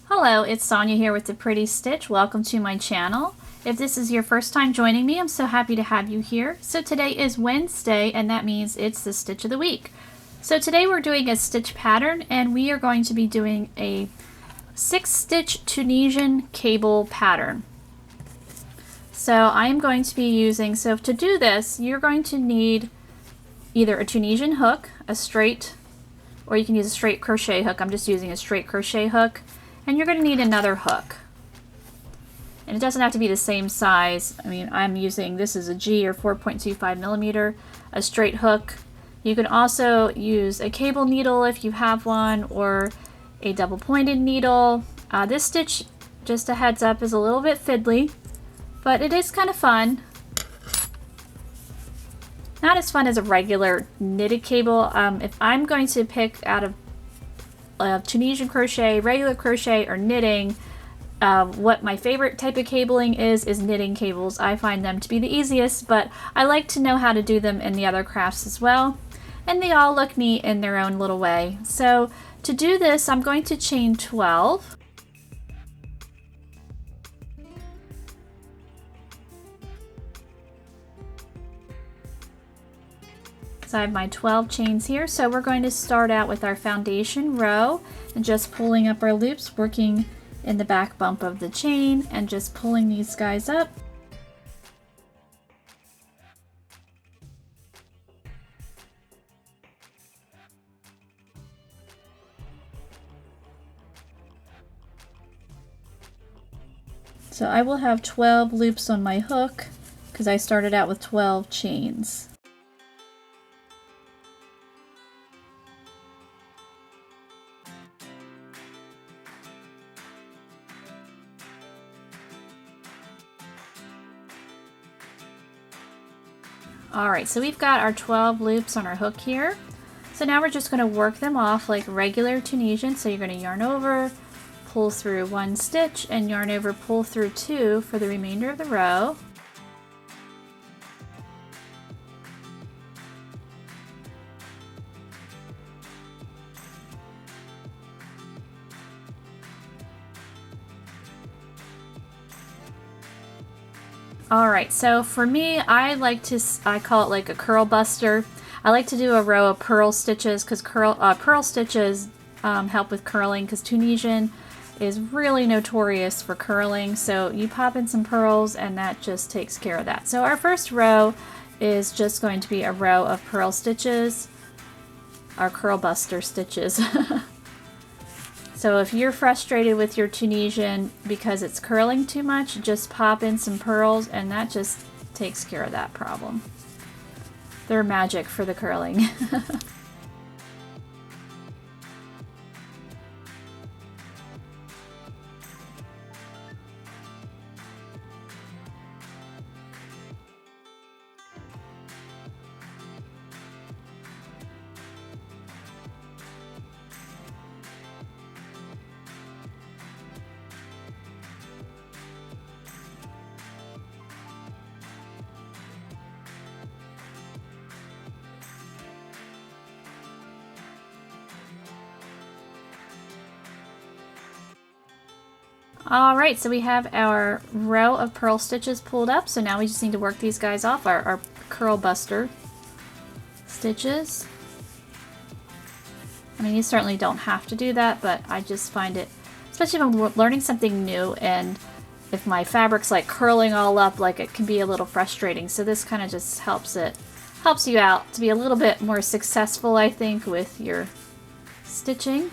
Hello, it's Sonia here with the Pretty Stitch. Welcome to my channel. If this is your first time joining me, I'm so happy to have you here. So today is Wednesday, and that means it's the Stitch of the Week. So today we're doing a stitch pattern, and we are going to be doing a 6-stitch Tunisian cable pattern. So I'm going to be using, so to do this, you're going to need either a Tunisian hook, a straight, or you can use a straight crochet hook. I'm just using a straight crochet hook. And you're going to need another hook. And it doesn't have to be the same size. I mean, I'm using, this is a G or 4.25 millimeter, a straight hook. You can also use a cable needle if you have one, or a double pointed needle. This stitch, just a heads up, is a little bit fiddly, but it is kind of fun. Not as fun as a regular knitted cable. If I'm going to pick out of Tunisian crochet, regular crochet, or knitting, what my favorite type of cabling is knitting cables. I find them to be the easiest, but I like to know how to do them in the other crafts as well, and they all look neat in their own little way. So to do this, I'm going to chain 12. So I have my 12 chains here. So we're going to start out with our foundation row and just pulling up our loops, working in the back bump of the chain and just pulling these guys up. So I will have 12 loops on my hook because I started out with 12 chains. Alright, so we've got our 12 loops on our hook here. So now we're just going to work them off like regular Tunisian. So you're going to yarn over, pull through 1 stitch, and yarn over, pull through 2 for the remainder of the row. Alright, so for me, I call it like a curl buster. I like to do a row of purl stitches because purl stitches help with curling, because Tunisian is really notorious for curling. So you pop in some pearls and that just takes care of that. So our first row is just going to be a row of purl stitches, our curl buster stitches. So if you're frustrated with your Tunisian because it's curling too much, just pop in some pearls and that just takes care of that problem. They're magic for the curling. Alright, so we have our row of purl stitches pulled up, so now we just need to work these guys off, our curl buster stitches. I mean, you certainly don't have to do that, but I just find it, especially if I'm learning something new and if my fabric's like curling all up, like it can be a little frustrating. So this kind of just helps you out to be a little bit more successful, I think, with your stitching.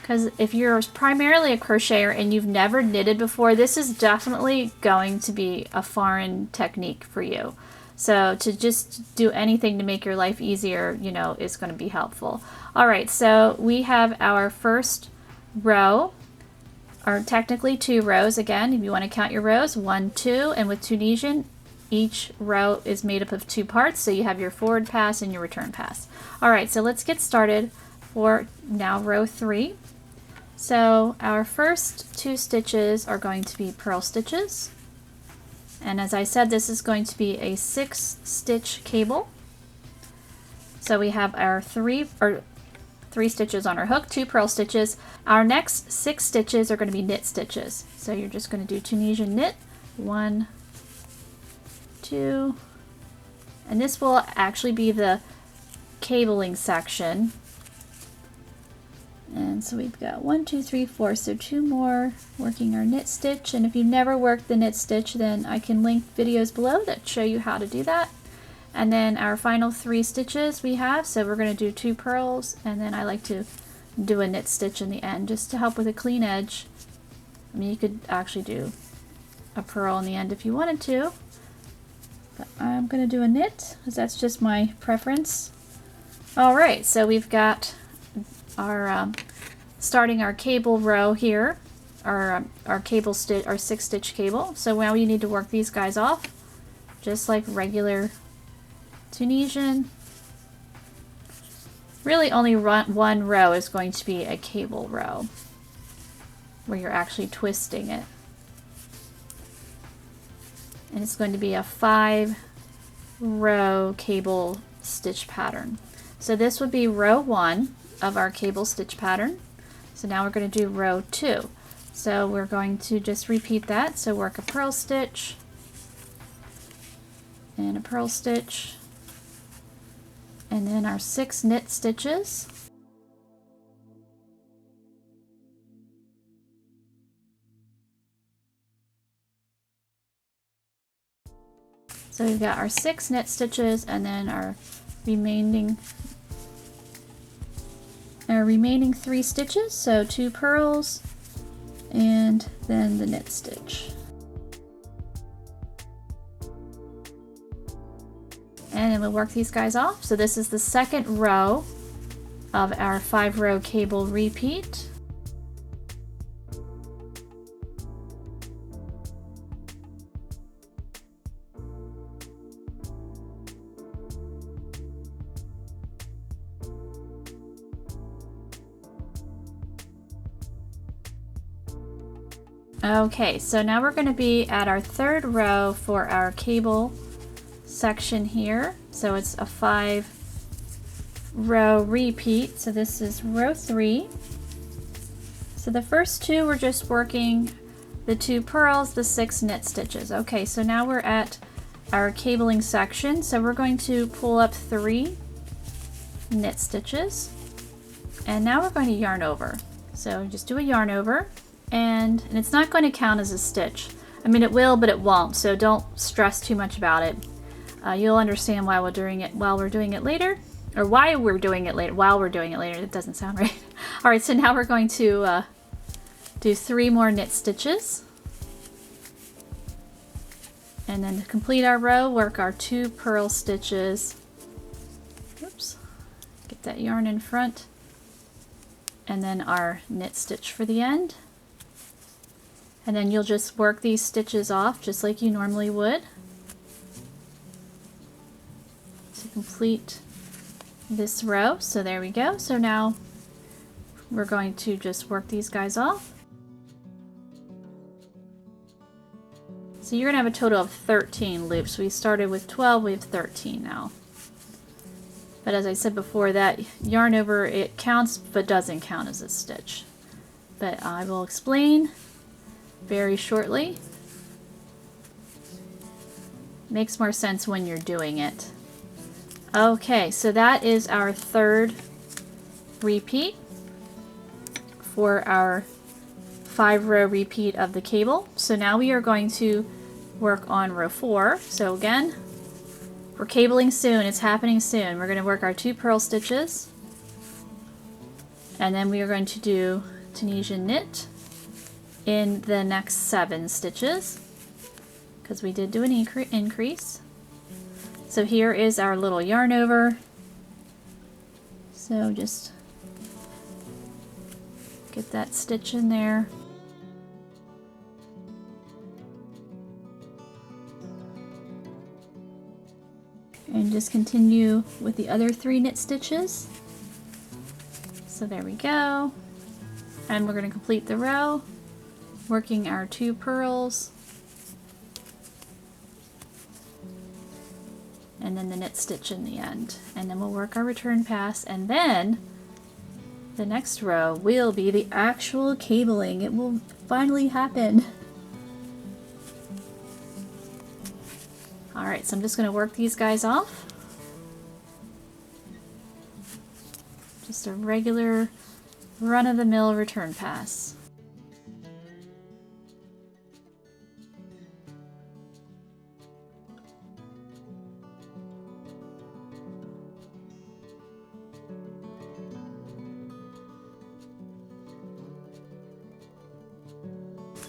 Because if you're primarily a crocheter and you've never knitted before, this is definitely going to be a foreign technique for you. So to just do anything to make your life easier, you know, is going to be helpful. Alright, so we have our first row, or technically 2 rows again, if you want to count your rows, 1, 2, and with Tunisian, each row is made up of 2 parts, so you have your forward pass and your return pass. Alright, so let's get started for now row 3. So our first 2 stitches are going to be purl stitches, and as I said, this is going to be a 6-stitch cable. So we have our 3 stitches on our hook, 2 purl stitches. Our next 6 stitches are going to be knit stitches. So you're just going to do Tunisian knit, 1, 2, and this will actually be the cabling section. And so we've got 1, 2, 3, 4, so 2 more working our knit stitch. And if you've never worked the knit stitch, then I can link videos below that show you how to do that. And then our final 3 stitches we have, so we're going to do 2 purls, and then I like to do a knit stitch in the end just to help with a clean edge. I mean, you could actually do a purl in the end if you wanted to, but I'm going to do a knit because that's just my preference. Alright, so we've got our starting our cable row here, our cable stitch, our 6 stitch cable. So now you need to work these guys off just like regular Tunisian. Really only one row is going to be a cable row where you're actually twisting it, and it's going to be a 5 row cable stitch pattern. So this would be row 1 of our cable stitch pattern. So now we're going to do row 2. So we're going to just repeat that. So work a purl stitch and a purl stitch, and then our 6 knit stitches. So we've got our 6 knit stitches, and then our remaining 3 stitches, so 2 purls and then the knit stitch. And then we'll work these guys off. So this is the second row of our 5 row cable repeat. Okay, so now we're going to be at our 3rd row for our cable section here. So it's a 5 row repeat. So this is row 3. So the first 2 we're just working the 2 purls, the 6 knit stitches. Okay, so now we're at our cabling section. So we're going to pull up 3 knit stitches, and now we're going to yarn over. So just do a yarn over. And it's not going to count as a stitch. I mean, it will, but it won't, so don't stress too much about it. You'll understand why we're doing it later, or why we're doing it later, while we're doing it later. It doesn't sound right. All right, so now we're going to do 3 more knit stitches. And then to complete our row, work our 2 purl stitches. Oops, get that yarn in front. And then our knit stitch for the end. And then you'll just work these stitches off just like you normally would to complete this row. So there we go. So now we're going to just work these guys off. So you're going to have a total of 13 loops. We started with 12, we have 13 now. But as I said before, that yarn over, it counts but doesn't count as a stitch. But I will explain very shortly. Makes more sense when you're doing it. Okay, so that is our 3rd repeat for our 5 row repeat of the cable. So now we are going to work on row 4. So again, we're cabling soon, it's happening soon. We're going to work our 2 purl stitches, and then we are going to do Tunisian knit in the next 7 stitches, because we did do an increase. So here is our little yarn over. So just get that stitch in there. And just continue with the other 3 knit stitches. So there we go. And we're going to complete the row, working our 2 purls, and then the knit stitch in the end. And then we'll work our return pass, and then The next row will be the actual cabling. It will finally happen. Alright, so I'm just going to work these guys off. Just a regular run-of-the-mill return pass.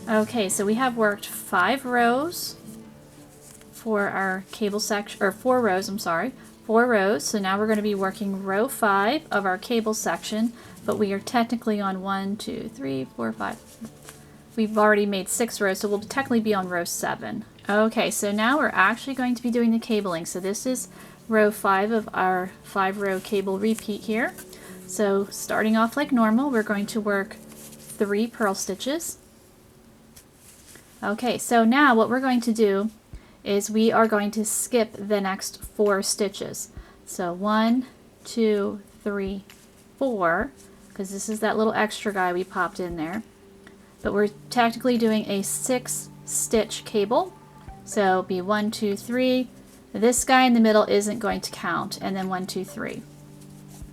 Okay, so we have worked 5 rows for our cable section, or 4 rows, I'm sorry, 4 rows. So now we're going to be working row 5 of our cable section, but we are technically on 1, 2, 3, 4, 5. We've already made 6 rows, so we'll technically be on row 7. Okay, so now we're actually going to be doing the cabling. So this is row 5 of our 5-row cable repeat here. So starting off like normal, we're going to work 3 purl stitches. Okay, so now what we're going to do is we are going to skip the next 4 stitches. So 1, 2, 3, 4, because this is that little extra guy we popped in there. But we're technically doing a 6-stitch cable. So it'll be 1, 2, 3. This guy in the middle isn't going to count, and then 1, 2, 3.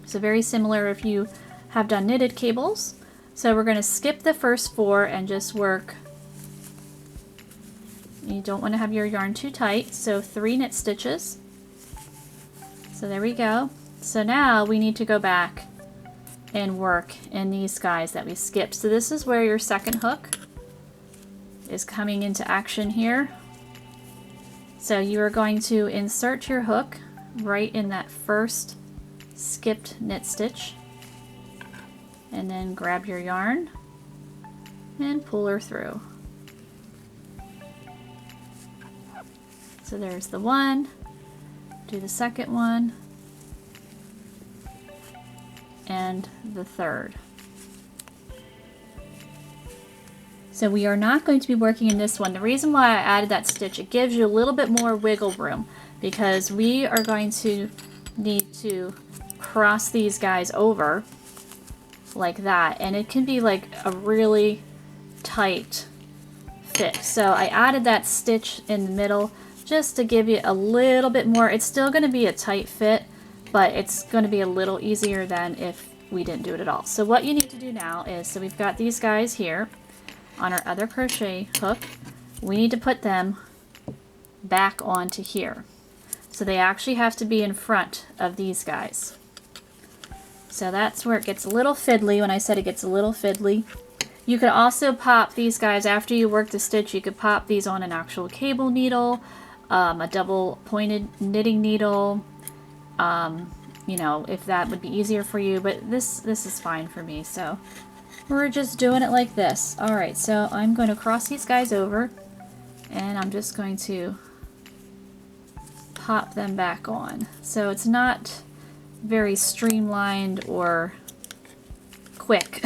So very similar if you have done knitted cables. So we're going to skip the first 4 and just work. You don't want to have your yarn too tight, so 3 knit stitches. So there we go. So now we need to go back and work in these guys that we skipped. So this is where your second hook is coming into action here. So you are going to insert your hook right in that first skipped knit stitch, and then grab your yarn and pull her through. So there's the one, do the second one, and the third. So we are not going to be working in this one. The reason why I added that stitch, it gives you a little bit more wiggle room, because we are going to need to cross these guys over like that, and it can be like a really tight fit. So I added that stitch in the middle just to give you a little bit more. It's still going to be a tight fit, but it's going to be a little easier than if we didn't do it at all. So what you need to do now is, so we've got these guys here on our other crochet hook. We need to put them back onto here. So they actually have to be in front of these guys. So that's where it gets a little fiddly. When I said it gets a little fiddly, you could also pop these guys after you work the stitch. You could pop these on an actual cable needle, a double pointed knitting needle, you know, if that would be easier for you, but this is fine for me. So we're just doing it like this. Alright, so I'm going to cross these guys over, and I'm just going to pop them back on. So it's not very streamlined or quick.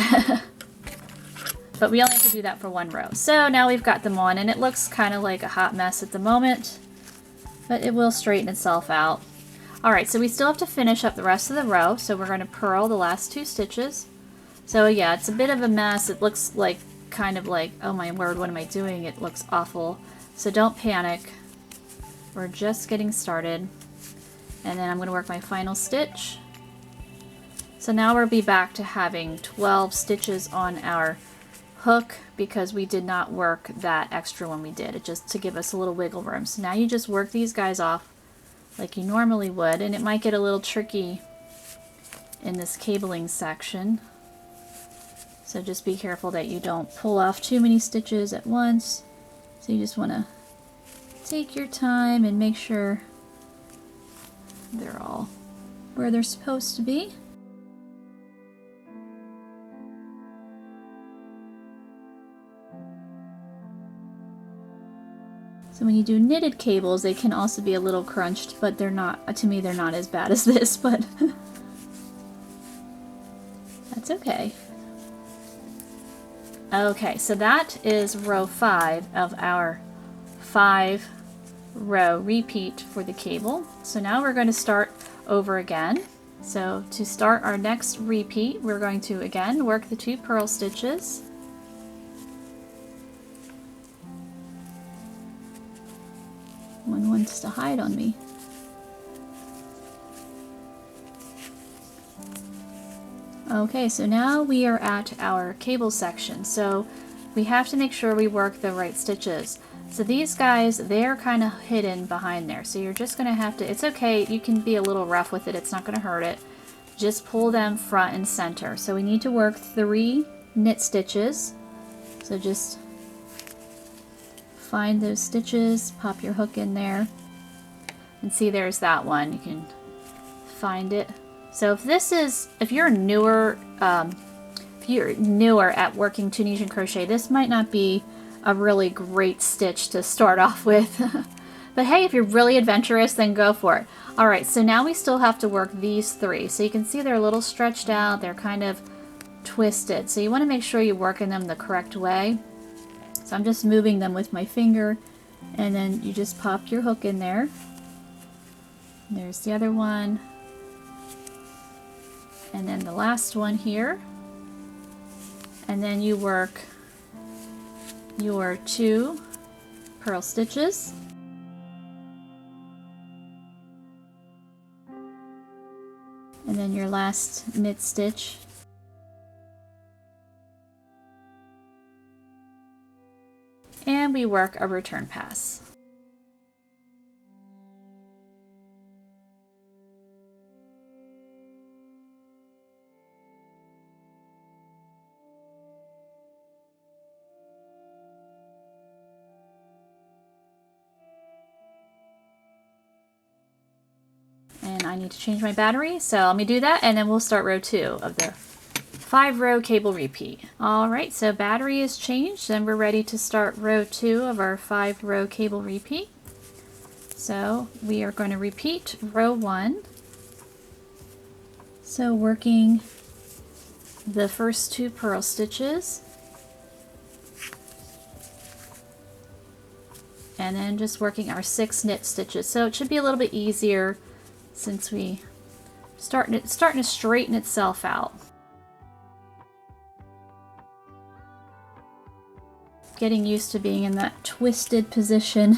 But we only have to do that for 1 row. So now we've got them on, and it looks kind of like a hot mess at the moment, but it will straighten itself out. Alright, so we still have to finish up the rest of the row, so we're going to purl the last 2 stitches. So yeah, it's a bit of a mess. It looks like, kind of like, oh my word, what am I doing? It looks awful. So don't panic. We're just getting started. And then I'm going to work my final stitch. So now we'll be back to having 12 stitches on our hook, because we did not work that extra when we did it, just to give us a little wiggle room. So now you just work these guys off like you normally would, and it might get a little tricky in this cabling section. So just be careful that you don't pull off too many stitches at once. So you just want to take your time and make sure they're all where they're supposed to be. So when you do knitted cables, they can also be a little crunched, but they're not, to me, they're not as bad as this, but that's okay. Okay, so that is row 5 of our 5-row repeat for the cable. So now we're going to start over again. So to start our next repeat, we're going to again work the 2 purl stitches. One wants to hide on me. Okay, so now we are at our cable section. So we have to make sure we work the right stitches. So these guys, they're kind of hidden behind there. So you're just going to have to, it's okay, you can be a little rough with it, it's not going to hurt it. Just pull them front and center. So we need to work 3 knit stitches. So just find those stitches, pop your hook in there, and see there's that one. You can find it. So if you're newer at working Tunisian crochet, this might not be a really great stitch to start off with. But hey, if you're really adventurous, then go for it. Alright, so now we still have to work these 3. So you can see they're a little stretched out, they're kind of twisted. So you want to make sure you're working them the correct way. So I'm just moving them with my finger, and then you just pop your hook in there. There's the other one. And then the last one here. And then you work your 2 purl stitches. And then your last knit stitch. And we work a return pass. And I need to change my battery, so let me do that, and then we'll start row 2 of the 5-row cable repeat. Alright, so battery is changed, and we're ready to start row 2 of our 5-row cable repeat. So we are going to repeat row 1. So working the first 2 purl stitches, and then just working our 6 knit stitches. So it should be a little bit easier since we starting to straighten itself out. Getting used to being in that twisted position.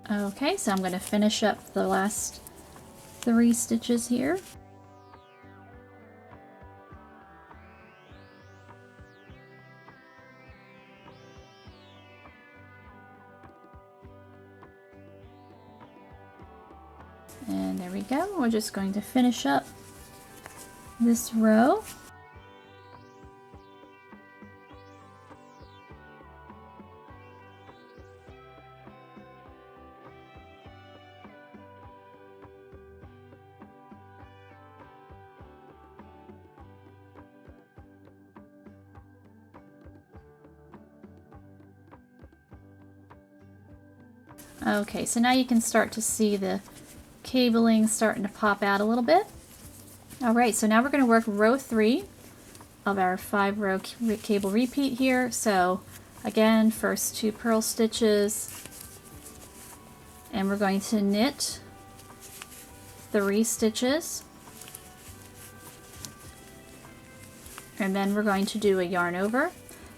Okay, so I'm going to finish up the last 3 stitches here. And there we go. We're just going to finish up this row. Okay, so now you can start to see the cabling starting to pop out a little bit. Alright, so now we're going to work row 3 of our 5-row cable repeat here. So again, first 2 purl stitches, and we're going to knit 3 stitches, and then we're going to do a yarn over.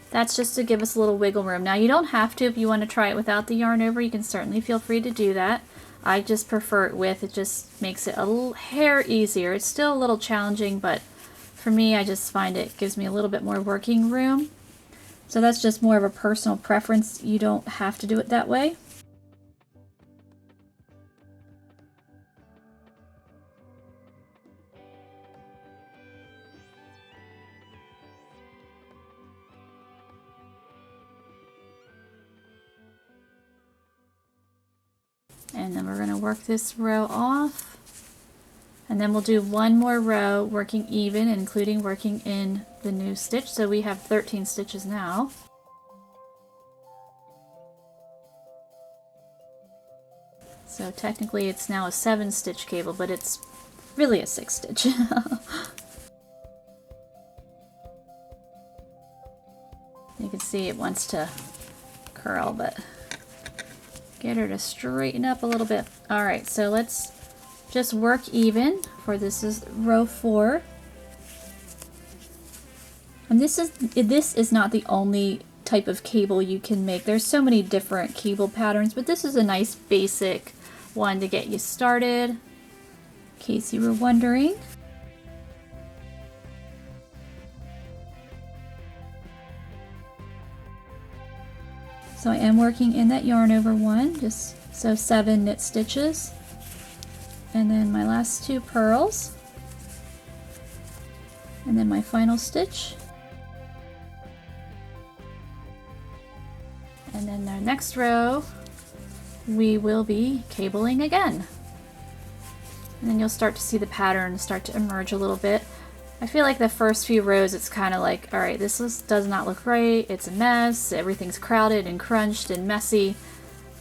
That's just to give us a little wiggle room. Now you don't have to. If you want to try it without the yarn over, you can certainly feel free to do that. I just prefer it with. It just makes it a little hair easier. It's still a little challenging, but for me, I just find it gives me a little bit more working room. So that's just more of a personal preference. You don't have to do it that way. And then we're going to work this row off, and then we'll do one more row working even, including working in the new stitch. So we have 13 stitches now. So technically it's now a 7-stitch cable, but it's really a 6-stitch. You can see it wants to curl, but get her to straighten up a little bit. All right, so let's just work even for this is row 4. And this is not the only type of cable you can make. There's so many different cable patterns, but this is a nice basic one to get you started, in case you were wondering. So I am working in that yarn over 1, just so 7 knit stitches. And then my last 2 purls. And then my final stitch. And then the next row, we will be cabling again. And then you'll start to see the pattern start to emerge a little bit. I feel like the first few rows, it's kind of like, all right, does not look right. It's a mess. Everything's crowded and crunched and messy.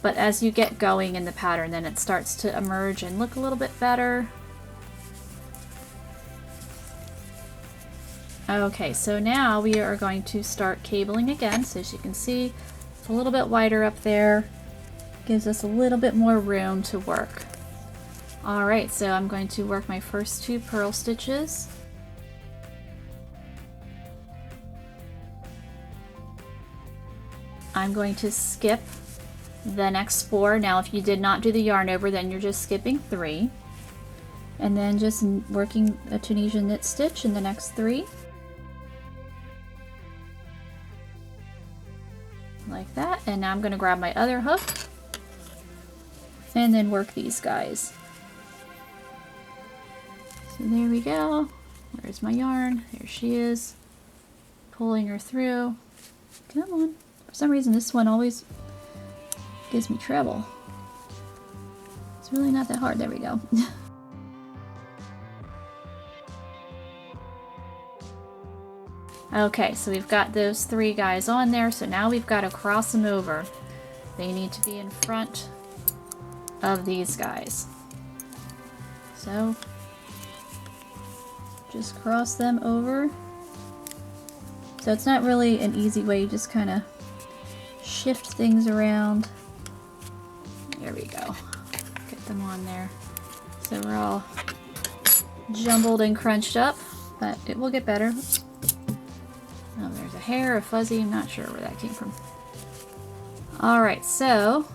But as you get going in the pattern, then it starts to emerge and look a little bit better. Okay, so now we are going to start cabling again. So as you can see, it's a little bit wider up there. Gives us a little bit more room to work. All right, so I'm going to work my first 2 purl stitches. I'm going to skip the next 4. Now if you did not do the yarn over, then you're just skipping 3. And then just working a Tunisian knit stitch in the next 3. Like that. And now I'm going to grab my other hook and then work these guys. So there we go. Where's my yarn? There she is. Pulling her through. Come on. For some reason this one always gives me trouble. It's really not that hard. There we go. Okay, so we've got those 3 guys on there, so now we've got to cross them over. They need to be in front of these guys. So just cross them over. So it's not really an easy way, you just kind of shift things around. There we go. Get them on there. So we're all jumbled and crunched up, but it will get better. Oh, there's a hair, a fuzzy, I'm not sure where that came from. Alright, so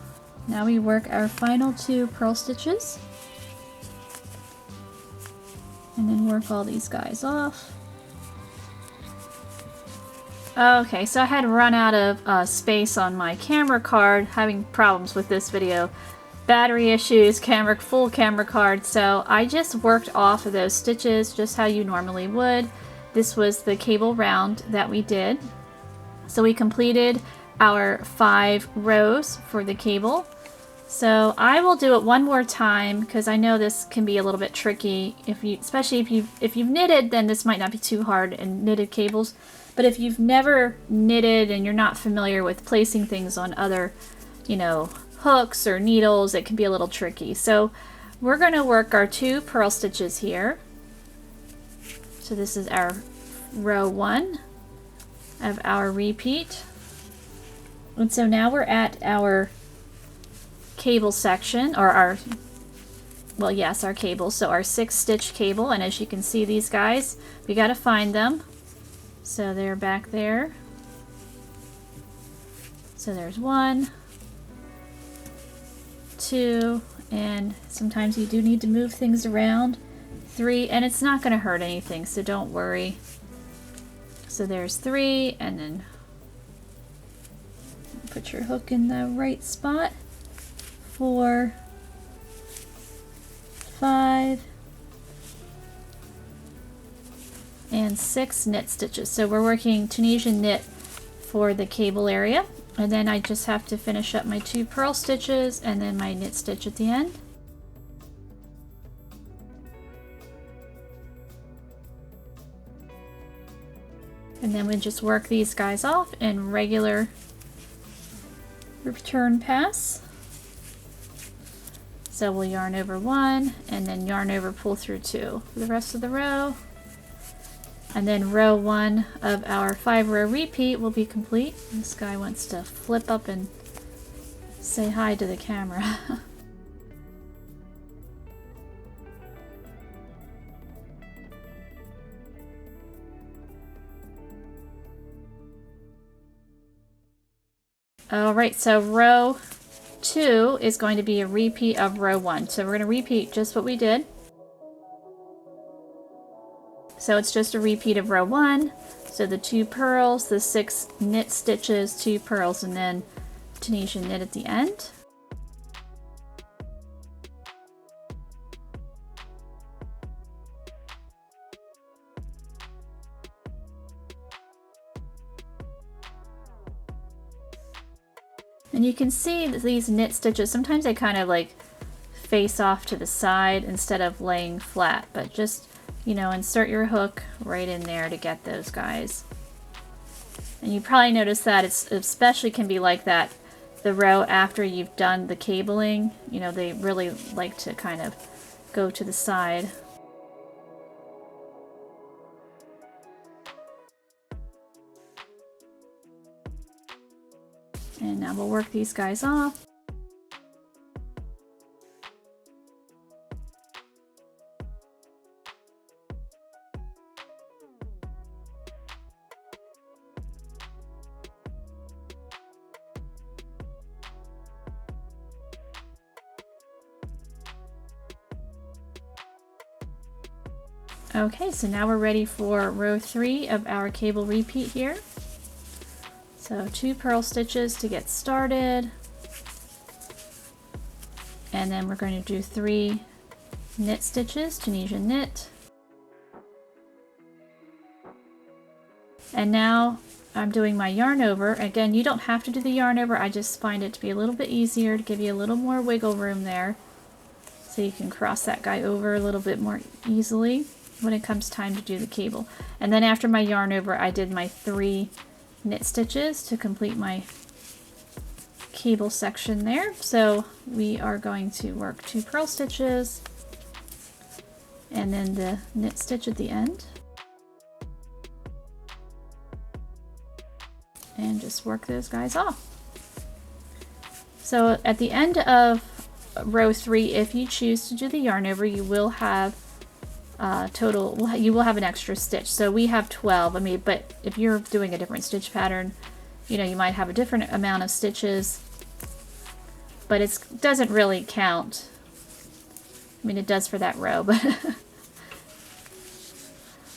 now we work our final 2 purl stitches. And then work all these guys off. Okay, so I had run out of space on my camera card, having problems with this video. Battery issues, full camera card, so I just worked off of those stitches just how you normally would. This was the cable round that we did. So we completed our 5 rows for the cable. So I will do it one more time because I know this can be a little bit tricky. Especially if you've knitted, then this might not be too hard in knitted cables. But if you've never knitted and you're not familiar with placing things on other, hooks or needles, it can be a little tricky. So we're going to work our 2 purl stitches here. So this is our row 1 of our repeat. And so now we're at our cable section, or our cable. So our 6 stitch cable, and as you can see, these guys, we got to find them. So they're back there. So there's 1, 2, and sometimes you do need to move things around. 3, and it's not going to hurt anything, so don't worry. So there's 3, and then put your hook in the right spot. 4, 5, and 6 knit stitches. So we're working Tunisian knit for the cable area, and then I just have to finish up my 2 purl stitches and then my knit stitch at the end. And then we just work these guys off in regular return pass. So we'll yarn over 1 and then yarn over, pull through 2 for the rest of the row. And then row 1 of our 5-row repeat will be complete. This guy wants to flip up and say hi to the camera. Alright, so row 2 is going to be a repeat of row 1. So we're going to repeat just what we did. So it's just a repeat of row 1. So the 2 purls, the 6 knit stitches, 2 purls, and then Tunisian knit at the end. And you can see that these knit stitches, sometimes they kind of like face off to the side instead of laying flat, but just, you know, insert your hook right in there to get those guys. And you probably notice that it's especially can be like that the row after you've done the cabling. You know, they really like to kind of go to the side. And now we'll work these guys off. Okay, so now we're ready for row 3 of our cable repeat here. So 2 purl stitches to get started, and then we're going to do 3 knit stitches, Tunisian knit. And now I'm doing my yarn over. Again, you don't have to do the yarn over, I just find it to be a little bit easier to give you a little more wiggle room there, so you can cross that guy over a little bit more easily when it comes time to do the cable. And then after my yarn over, I did my 3 knit stitches to complete my cable section there. So we are going to work 2 purl stitches and then the knit stitch at the end, and just work those guys off. So at the end of row 3, if you choose to do the yarn over, you will have you will have an extra stitch. So we have 12. I mean, but if you're doing a different stitch pattern, you know, you might have a different amount of stitches, but it doesn't really count. I mean, it does for that row, but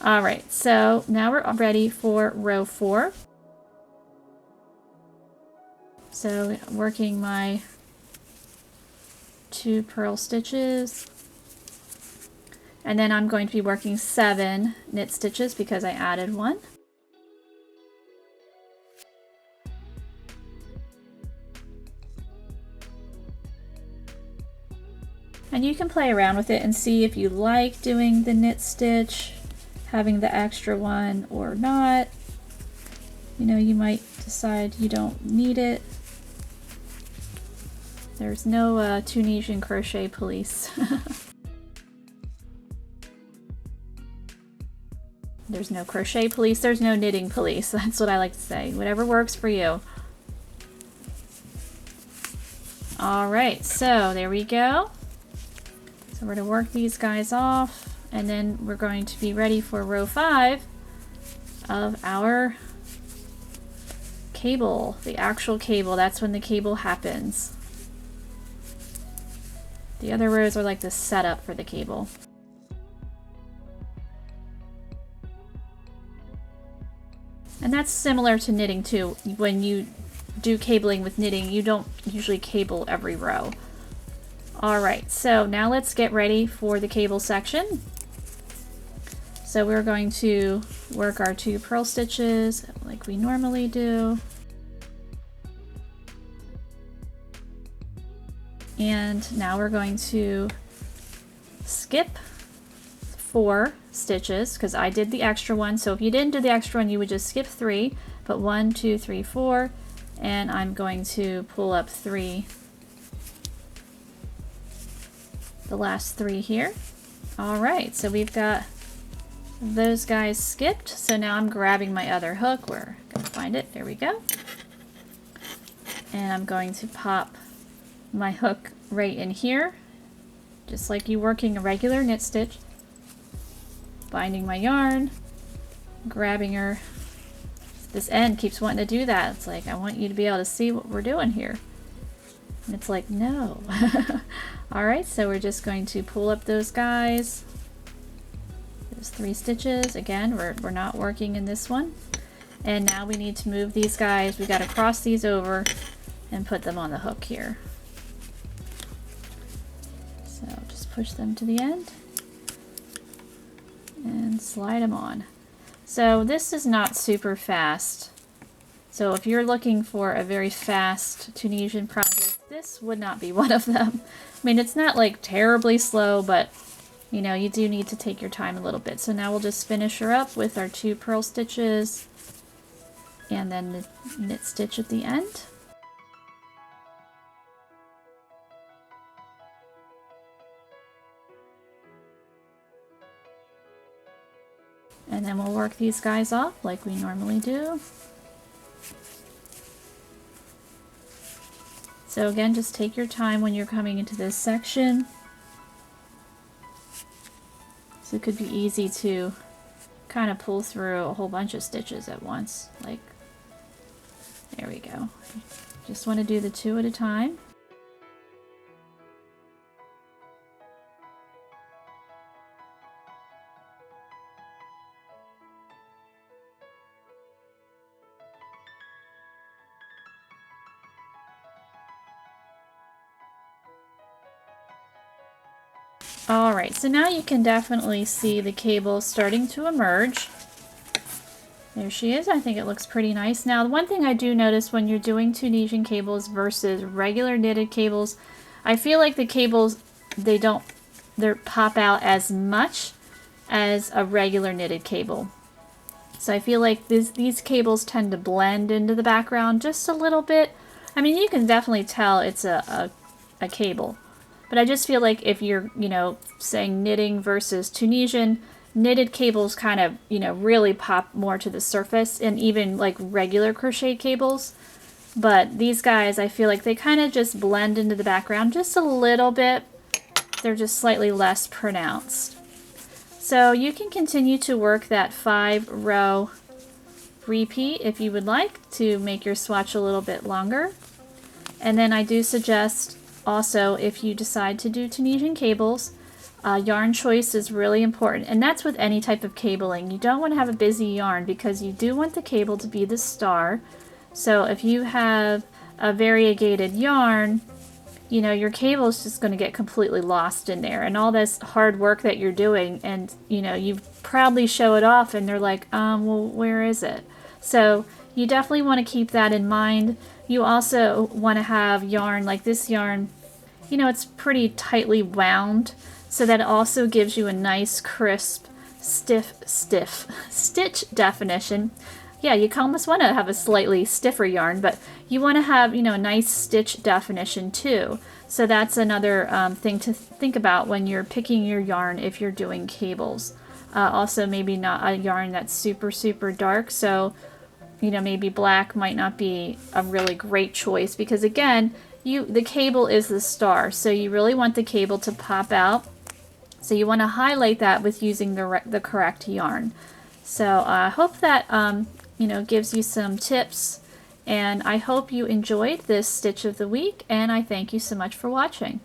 all right, so now we're ready for row 4. So working my 2 purl stitches, and then I'm going to be working 7 knit stitches because I added 1. And you can play around with it and see if you like doing the knit stitch, having the extra one or not. You know, you might decide you don't need it. There's no Tunisian crochet police. There's no crochet police, there's no knitting police. That's what I like to say. Whatever works for you. Alright, so there we go. So we're going to work these guys off, and then we're going to be ready for row 5 of our cable, the actual cable. That's when the cable happens. The other rows are like the setup for the cable. And that's similar to knitting too. When you do cabling with knitting, you don't usually cable every row. Alright, so now let's get ready for the cable section. So we're going to work our 2 purl stitches like we normally do. And now we're going to skip 4 stitches because I did the extra one. So if you didn't do the extra one, you would just skip 3, but 1, 2, 3, 4, and I'm going to pull up 3, the last 3 here. All right, so we've got those guys skipped. So now I'm grabbing my other hook. We're going to find it. There we go. And I'm going to pop my hook right in here, just like you working a regular knit stitch. Binding my yarn, grabbing her. This end keeps wanting to do that. It's like, I want you to be able to see what we're doing here. And it's like, no. Alright, so we're just going to pull up those guys. There's 3 stitches. Again, we're not working in this one. And now we need to move these guys. We got to cross these over and put them on the hook here. So just push them to the end and slide them on. So this is not super fast. So if you're looking for a very fast Tunisian project, this would not be one of them. I mean, it's not like terribly slow, but you know, you do need to take your time a little bit. So now we'll just finish her up with our 2 purl stitches and then the knit stitch at the end. And then we'll work these guys off like we normally do. So again, just take your time when you're coming into this section. So it could be easy to kind of pull through a whole bunch of stitches at once. Like, there we go. Just want to do the 2 at a time. Alright, so now you can definitely see the cable starting to emerge. There she is. I think it looks pretty nice. Now, the one thing I do notice when you're doing Tunisian cables versus regular knitted cables, I feel like the cables, they pop out as much as a regular knitted cable. So I feel like these cables tend to blend into the background just a little bit. I mean, you can definitely tell it's a cable. But I just feel like if you're, you know, saying knitting versus Tunisian, knitted cables kind of, you know, really pop more to the surface, and even like regular crochet cables. But these guys, I feel like they kind of just blend into the background just a little bit. They're just slightly less pronounced. So you can continue to work that 5-row repeat if you would like to make your swatch a little bit longer. And then I do suggest also, if you decide to do Tunisian cables, yarn choice is really important, and that's with any type of cabling. You don't want to have a busy yarn because you do want the cable to be the star. So if you have a variegated yarn, you know, your cable is just going to get completely lost in there, and all this hard work that you're doing, and you know, you proudly show it off and they're like, well, where is it? So you definitely want to keep that in mind. You also want to have yarn like this yarn, you know, it's pretty tightly wound, so that it also gives you a nice crisp stiff stitch definition. Yeah, you almost want to have a slightly stiffer yarn, but you want to have, you know, a nice stitch definition too. So that's another thing to think about when you're picking your yarn if you're doing cables. Also, maybe not a yarn that's super dark, so you know, maybe black might not be a really great choice, because again, the cable is the star, so you really want the cable to pop out. So you want to highlight that with using the correct yarn. So I hope that you know, gives you some tips, and I hope you enjoyed this stitch of the week, and I thank you so much for watching.